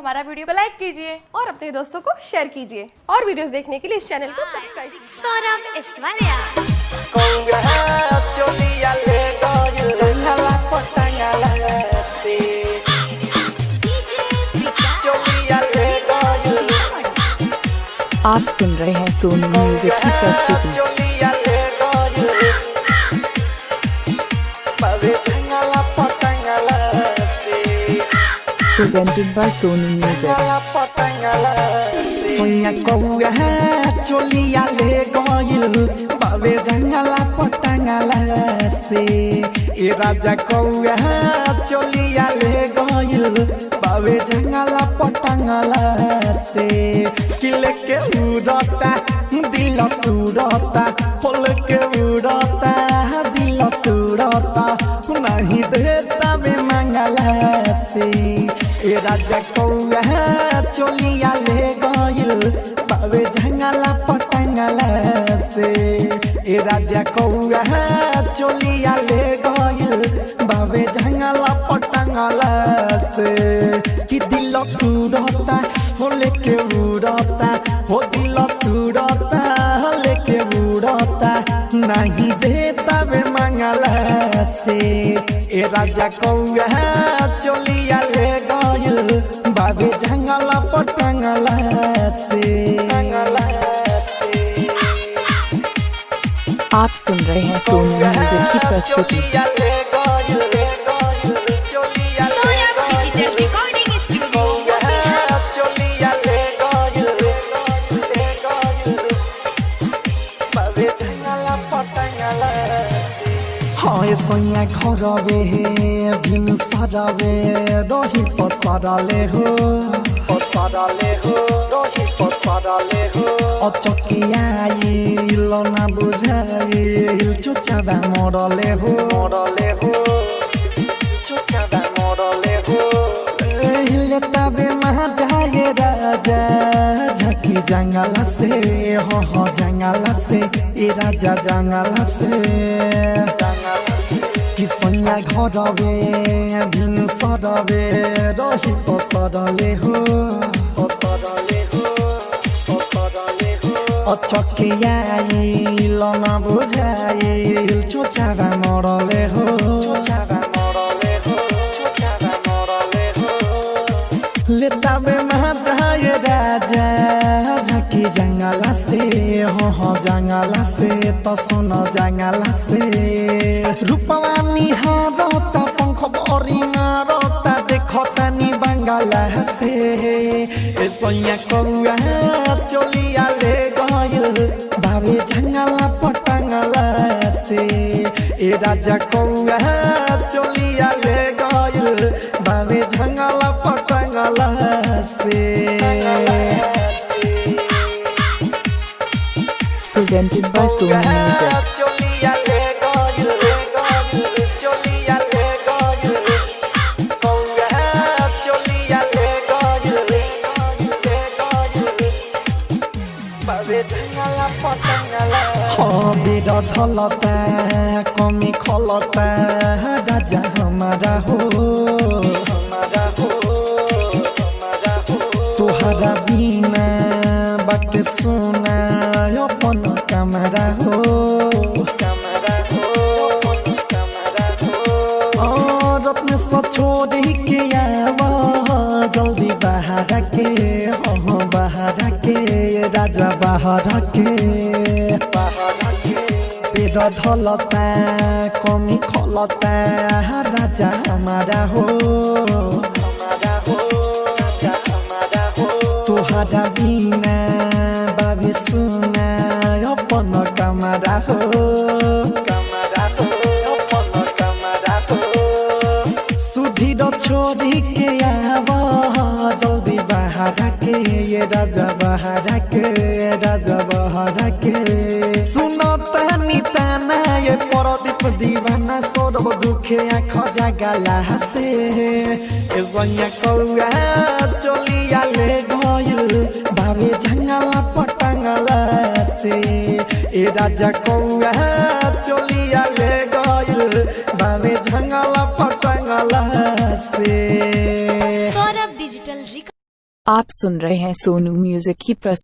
हमारा वीडियो को लाइक कीजिए और अपने दोस्तों को शेयर कीजिए और वीडियोस देखने के लिए इस चैनल को सब्सक्राइब कीजिए। Soram Estaria. आप सुन रहे हैं सोनू म्यूजिक की प्रस्तुति presented by Sonu Music। Sonia कौआ चोलिया ले गइल बाबे जंगला पटंगला से ए राजा कौआ चोलिया ले गइल बाबे जंगला पटंगला से किले के उड़ता दिल तुड़ता होल के उड़ता दिल तुड़ता नहीं देता बे मंगला से ए राजा कौआ चोलिया ले गइल बाबे जंगला पटंगला से ए राजा कौआ चोलिया ले गइल बाबे जंगला पटंगला से कि दिल तुड़ता हो लेके उड़ता हो दिल तुड़ता लेके उड़ता नहीं देता बे मंगला से ए राजा कौआ चोलिया ले गइल बाबे जंगला पटंगला से आप सुन रहे हैं सोनू म्यूजिक की प्रस्तुति Soram Digital Recording Studio. हाय सोनिया घरवे बिन सरवे रही पसरले हो रही पसरले हो अचकियाइल ना बुझाइल चुचाबा मरले हो चुचाबा मरले हो हिले तबे महाजाए राजा झकी जंगला से हो जंगला से ए राजा जंगला से कि सोनिया घरवे बिन सरवे रही पसरले हो अचकियाइल ना बुझाइल चुचाबा मरले हो लेताबे महाजाए राजा झकी जंगला से हो जंगला से तो सुन जंगला से रूपवानी हारता पंख बरी मारता देखता नी बंगला से ए सोनिया कौआ चोलिया ले गइल बाबे जंगला पटंगला से ए राजा कौआ चोलिया ले गइल बाबे जंगला पटंगला से presented by Sonu Music। चोलिया ले गइल चोलिया ले गइल कौआ चोलिया ले गइल बाबे जंगला पटंगला हो बिर ढलता कमी खलता राजा हमारा हो तुहरा बिना बाके सुना अपन कमरा हो रत्न से छोड़ी के आवा जल्दी बाहर के हो बाहर के राजा बाहर के पेड़ ढलता कमी खलता राजा हमारा हो तुहरा बिना बाबे सुना अपन कमरा हो सुधीर छोड़ी के आवा जल्दी बाहर के ये राजा बाहर के सुनता निताना ये परदीप दीवाना सोरब दुखे आँख जगला से ए सोनिया कौआ चोलिया ले गइल बाबे जंगला पटंगला से ए राजा कौआ चोलिया ले गइल बाबे जंगला पटंगला से Soram Digital Recording. आप सुन रहे हैं सोनू म्यूजिक की प्रस्तुति।